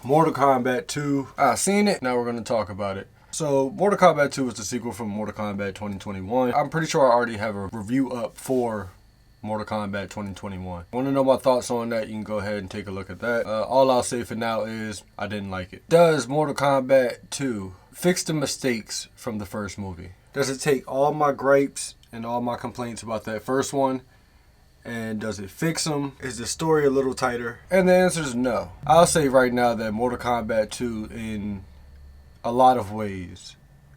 Mortal Kombat 2. I've seen it, now we're going to talk about it. So, Mortal Kombat 2 is the sequel from Mortal Kombat 2021. I'm pretty sure I already have a review up for Mortal Kombat 2021. Want to know my thoughts on that? You can go ahead and take a look at that. All I'll say for now is I didn't like it. Does Mortal Kombat 2 fix the mistakes from the first movie? Does it take all my gripes and all my complaints about that first one, and does it fix them? Is the story a little tighter? And the answer is no. I'll say right now that Mortal Kombat 2 in a lot of ways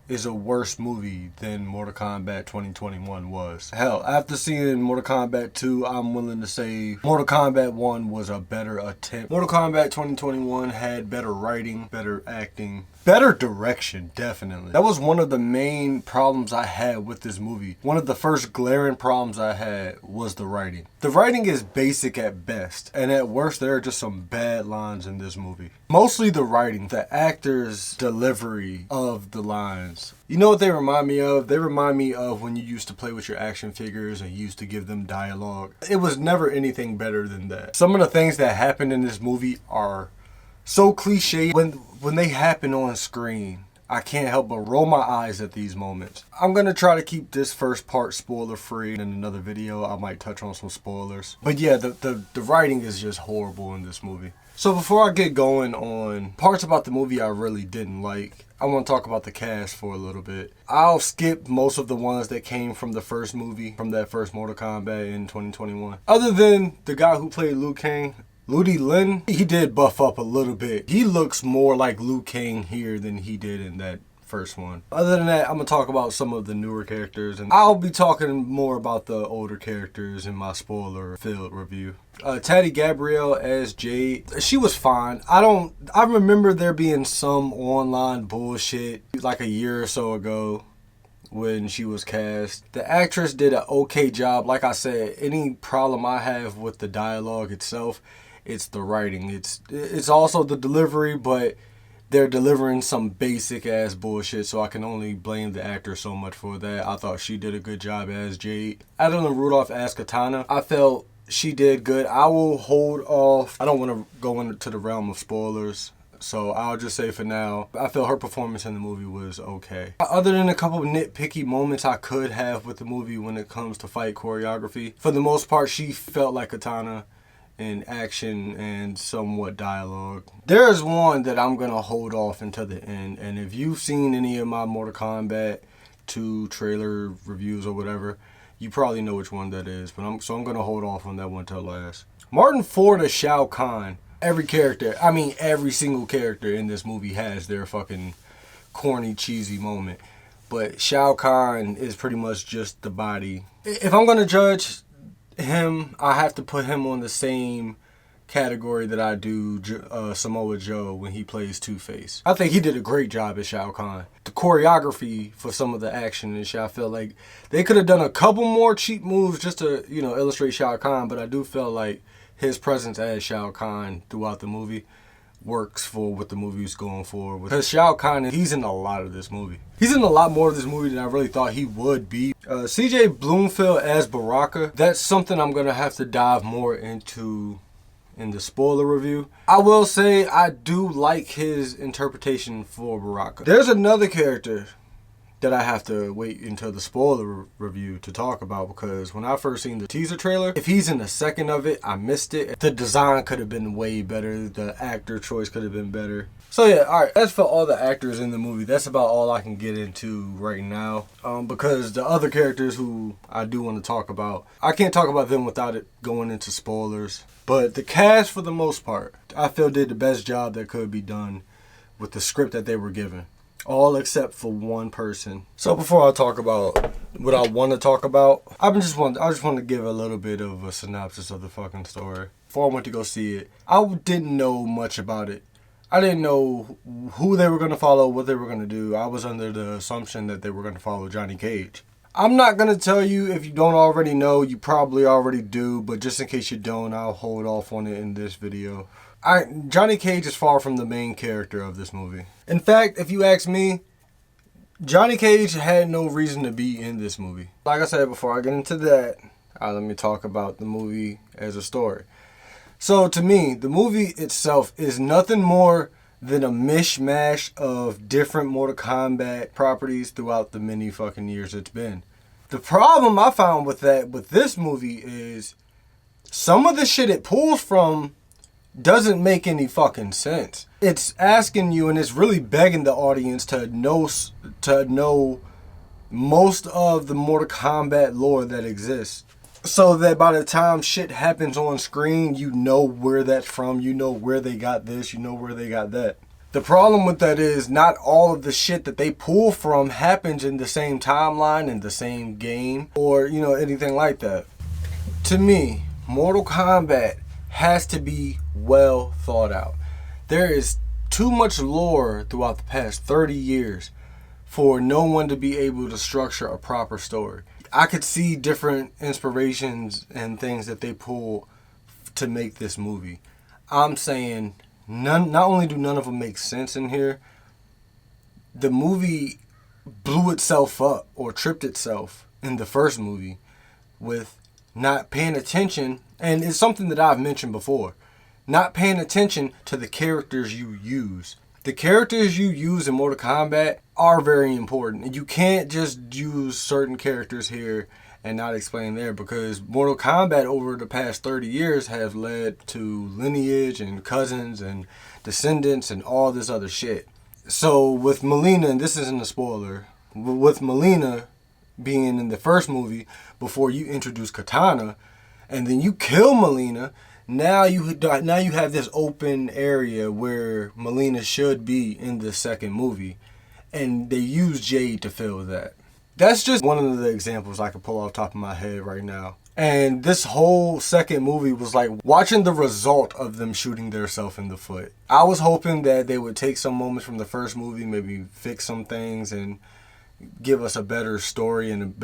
is a worse movie than Mortal Kombat 2021 was. Hell, after seeing Mortal Kombat 2, I'm willing to say Mortal Kombat 1 was a better attempt. Mortal Kombat 2021 had better writing, better acting, better direction, definitely. That was one of the main problems I had with this movie. One of the first glaring problems I had was the writing. The writing is basic at best, and at worst there are just some bad lines in this movie. Mostly the writing, the actors' delivery of the lines. You know what they remind me of? They remind me of when you used to play with your action figures and you used to give them dialogue. It was never anything better than that. Some of the things that happened in this movie are so cliche. When they happen on screen, I can't help but roll my eyes at these moments. I'm gonna try to keep this first part spoiler free. In another video, I might touch on some spoilers. But yeah, the writing is just horrible in this movie. So before I get going on parts about the movie I really didn't like, I want to talk about the cast for a little bit. I'll skip most of the ones that came from the first movie, from that first Mortal Kombat in 2021. Other than the guy who played Liu Kang, Ludi Lin, he did buff up a little bit. He looks more like Liu Kang here than he did in that first one. Other than that, I'm going to talk about some of the newer characters, and I'll be talking more about the older characters in my spoiler-filled review. Tati Gabrielle as Jade, she was fine. I remember there being some online bullshit like a year or so ago when she was cast. The actress did an okay job. Like I said, any problem I have with the dialogue itself, it's the writing. It's also the delivery, but they're delivering some basic ass bullshit, so I can only blame the actor so much for that. I thought she did a good job as Jade. Adeline Rudolph as Katana, I felt she did good. I will hold off. I don't want to go into the realm of spoilers, so I'll just say for now, I feel her performance in the movie was okay. Other than a couple of nitpicky moments I could have with the movie when it comes to fight choreography, for the most part, she felt like Katana in action and somewhat dialogue. There is one that I'm going to hold off until the end, and if you've seen any of my Mortal Kombat 2 trailer reviews or whatever, you probably know which one that is, but I'm going to hold off on that one till last. Martin Ford as Shao Kahn. Every character, I mean every single character in this movie has their fucking corny, cheesy moment. But Shao Kahn is pretty much just the body. If I'm going to judge him, I have to put him on the same category that I do Samoa Joe when he plays Two-Face. I think he did a great job as Shao Kahn. The choreography for some of the action and shit, I feel like they could have done a couple more cheap moves just to, illustrate Shao Kahn, but I do feel like his presence as Shao Kahn throughout the movie works for what the movie's going for. Because Shao Kahn, he's in a lot of this movie. He's in a lot more of this movie than I really thought he would be. CJ Bloomfield as Baraka, that's something I'm going to have to dive more into in the spoiler review. I will say I do like his interpretation for Baraka. There's another character that I have to wait until the spoiler review to talk about, because when I first seen the teaser trailer, if he's in a second of it, I missed it. The design could have been way better. The actor choice could have been better. So yeah, alright, as for all the actors in the movie, that's about all I can get into right now. Because the other characters who I do want to talk about, I can't talk about them without it going into spoilers. But the cast, for the most part, I feel did the best job that could be done with the script that they were given. All except for one person. So before I talk about what I want to talk about, I just want to give a little bit of a synopsis of the fucking story. Before I went to go see it, I didn't know much about it. I didn't know who they were going to follow, what they were going to do. I was under the assumption that they were going to follow Johnny Cage. I'm not going to tell you if you don't already know. You probably already do, but just in case you don't, I'll hold off on it in this video. Johnny Cage is far from the main character of this movie. In fact, if you ask me, Johnny Cage had no reason to be in this movie. Like I said, before I get into that, let me talk about the movie as a story. So to me, the movie itself is nothing more than a mishmash of different Mortal Kombat properties throughout the many fucking years it's been. The problem I found with this movie is some of the shit it pulls from doesn't make any fucking sense. It's asking you, and it's really begging the audience to know most of the Mortal Kombat lore that exists, so that by the time shit happens on screen, you know where that's from, you know where they got this, you know where they got that. The problem with that is not all of the shit that they pull from happens in the same timeline, in the same game, or, you know, anything like that. To me, Mortal Kombat has to be well thought out. There is too much lore throughout the past 30 years for no one to be able to structure a proper story. I could see different inspirations and things that they pull to make this movie. I'm saying not only do none of them make sense in here, the movie blew itself up or tripped itself in the first movie with not paying attention, and it's something that I've mentioned before, not paying attention to the characters you use. The characters you use in Mortal Kombat are very important. And you can't just use certain characters here and not explain there, because Mortal Kombat over the past 30 years has led to lineage and cousins and descendants and all this other shit. So with Melina, and this isn't a spoiler, with Melina being in the first movie before you introduce Katana, and then you kill Melina, now you have this open area where Melina should be in the second movie, and they use Jade to fill that. That's just one of the examples I could pull off the top of my head right now. And this whole second movie was like watching the result of them shooting themselves in the foot. I was hoping that they would take some moments from the first movie, maybe fix some things and give us a better story and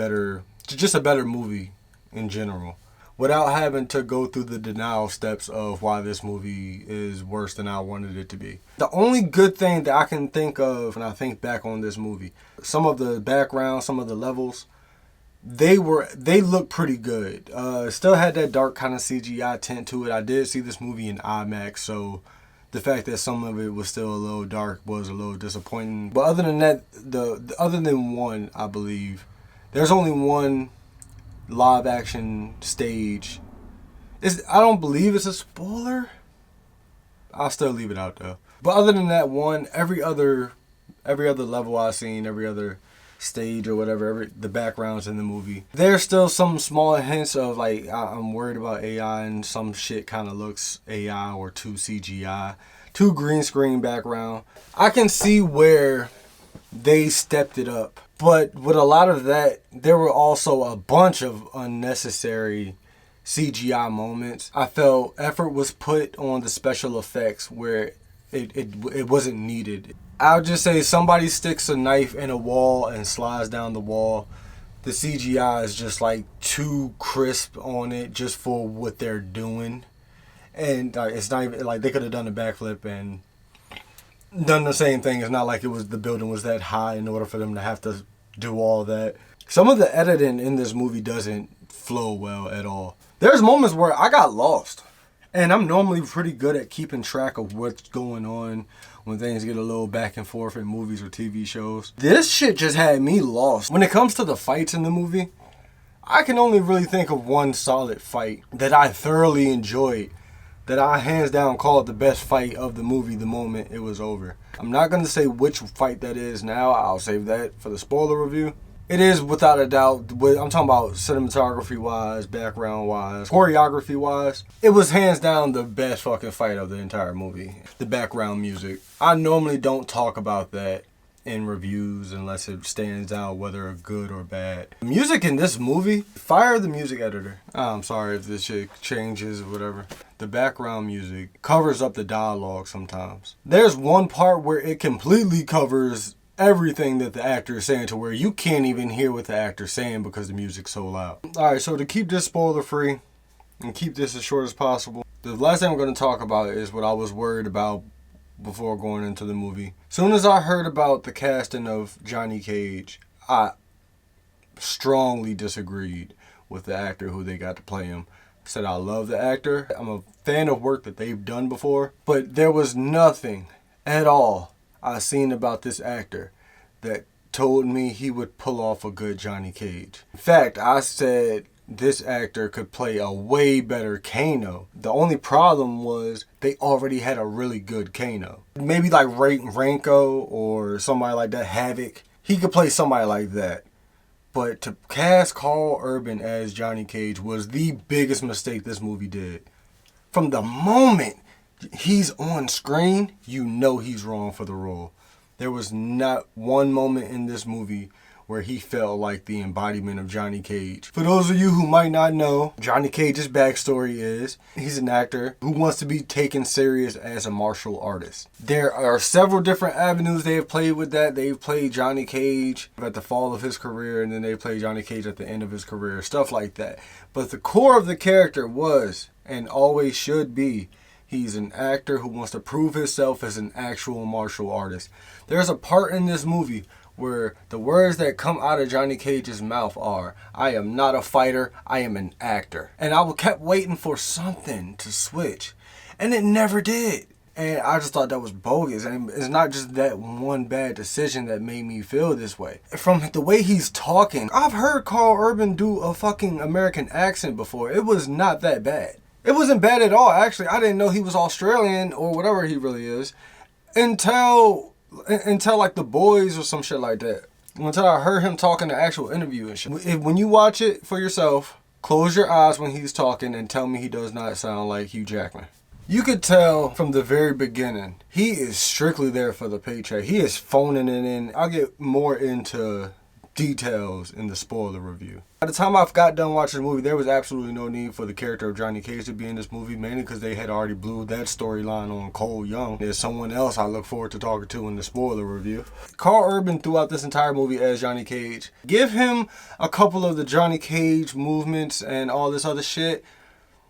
just a better movie in general, without having to go through the denial steps of why this movie is worse than I wanted it to be. The only good thing that I can think of when I think back on this movie, some of the background, some of the levels, they look pretty good. Still had that dark kind of CGI tint to it. I did see this movie in IMAX, so the fact that some of it was still a little dark was a little disappointing. But other than that, other than one, I believe, there's only one live action stage. I don't believe it's a spoiler. I'll still leave it out though. But other than that one, every other level I've seen, every other stage or whatever, the backgrounds in the movie, there's still some small hints of like, I'm worried about AI, and some shit kind of looks AI or too CGI, too green screen background. I can see where they stepped it up. But with a lot of that, there were also a bunch of unnecessary CGI moments. I felt effort was put on the special effects where it wasn't needed. I'll just say somebody sticks a knife in a wall and slides down the wall. The CGI is just like too crisp on it just for what they're doing. And it's not even like they could have done a backflip and done the same thing. It's not like the building was that high in order for them to have to do all that. Some of the editing in this movie doesn't flow well at all. There's moments where I got lost, and I'm normally pretty good at keeping track of what's going on when things get a little back and forth in movies or TV shows. This shit just had me lost. When it comes to the fights in the movie, I can only really think of one solid fight that I thoroughly enjoyed, that I hands down called the best fight of the movie the moment it was over. I'm not going to say which fight that is now. I'll save that for the spoiler review. It is without a doubt, I'm talking about cinematography wise, background wise, choreography wise, it was hands down the best fucking fight of the entire movie. The background music, I normally don't talk about that in reviews unless it stands out, whether good or bad. The music in this movie, fire the music editor. I'm sorry if this shit changes or whatever. The background music covers up the dialogue sometimes. There's one part where it completely covers everything that the actor is saying, to where you can't even hear what the actor's saying because the music's so loud. Alright, so to keep this spoiler free and keep this as short as possible, the last thing I'm going to talk about is what I was worried about before going into the movie. Soon as I heard about the casting of Johnny Cage, I strongly disagreed with the actor who they got to play him. I said I love the actor. I'm a fan of work that they've done before, but there was nothing at all I seen about this actor that told me he would pull off a good Johnny Cage. In fact, I said this actor could play a way better Kano. The only problem was they already had a really good Kano. Maybe like Ranko or somebody like that, Havoc. He could play somebody like that. But to cast Karl Urban as Johnny Cage was the biggest mistake this movie did. From the moment he's on screen, you know he's wrong for the role. There was not one moment in this movie where he felt like the embodiment of Johnny Cage. For those of you who might not know, Johnny Cage's backstory is he's an actor who wants to be taken serious as a martial artist. There are several different avenues they have played with that. They've played Johnny Cage at the fall of his career, and then they played Johnny Cage at the end of his career, stuff like that. But the core of the character was, and always should be, he's an actor who wants to prove himself as an actual martial artist. There's a part in this movie where the words that come out of Johnny Cage's mouth are, "I am not a fighter, I am an actor." And I kept waiting for something to switch, and it never did. And I just thought that was bogus. And it's not just that one bad decision that made me feel this way. From the way he's talking, I've heard Karl Urban do a fucking American accent before. It was not that bad. It wasn't bad at all, actually. I didn't know he was Australian or whatever he really is until like The Boys or some shit like that. Until I heard him talk in the actual interview and shit. When you watch it for yourself, close your eyes when he's talking and tell me he does not sound like Hugh Jackman. You could tell from the very beginning, he is strictly there for the paycheck. He is phoning it in. I'll get more into details in the spoiler review. By the time I got done watching the movie, there was absolutely no need for the character of Johnny Cage to be in this movie, mainly because they had already blew that storyline on Cole Young. There's someone else I look forward to talking to in the spoiler review. Karl Urban throughout this entire movie as Johnny Cage. Give him a couple of the Johnny Cage movements and all this other shit.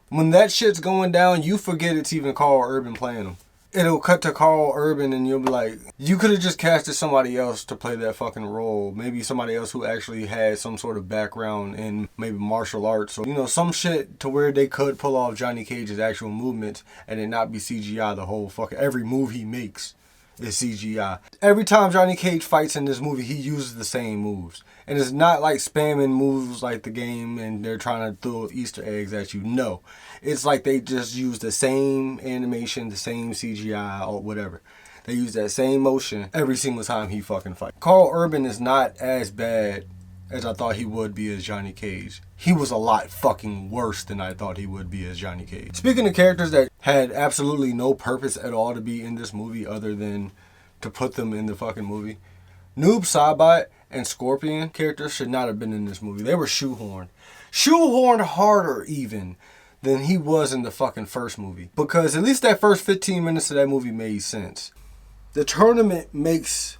When that shit's going down, you forget it's even Karl Urban playing him. It'll cut to Karl Urban and you'll be like, you could have just casted somebody else to play that fucking role. Maybe somebody else who actually had some sort of background in maybe martial arts or, some shit to where they could pull off Johnny Cage's actual movements and it not be CGI the whole fucking, every move he makes is CGI. Every time Johnny Cage fights in this movie, he uses the same moves. And it's not like spamming moves like the game and they're trying to throw Easter eggs at you. No. It's like they just use the same animation, the same CGI or whatever. They use that same motion every single time he fucking fights. Karl Urban is not as bad as I thought he would be as Johnny Cage. He was a lot fucking worse than I thought he would be as Johnny Cage. Speaking of characters that had absolutely no purpose at all to be in this movie other than to put them in the fucking movie, Noob Saibot and Scorpion characters should not have been in this movie. They were shoehorned. Shoehorned harder even than he was in the fucking first movie. Because at least that first 15 minutes of that movie made sense. The tournament makes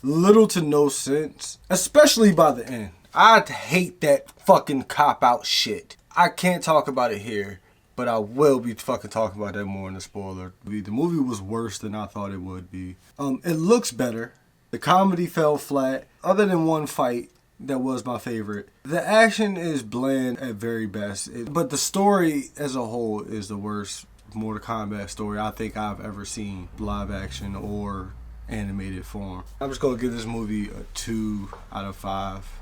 little to no sense, especially by the end. I hate that fucking cop-out shit. I can't talk about it here, but I will be fucking talking about that more in the spoiler. The movie was worse than I thought it would be. It looks better. The comedy fell flat, other than one fight that was my favorite. The action is bland at very best, but the story as a whole is the worst Mortal Kombat story I think I've ever seen, live action or animated form. I'm just gonna give this movie a 2 out of 5.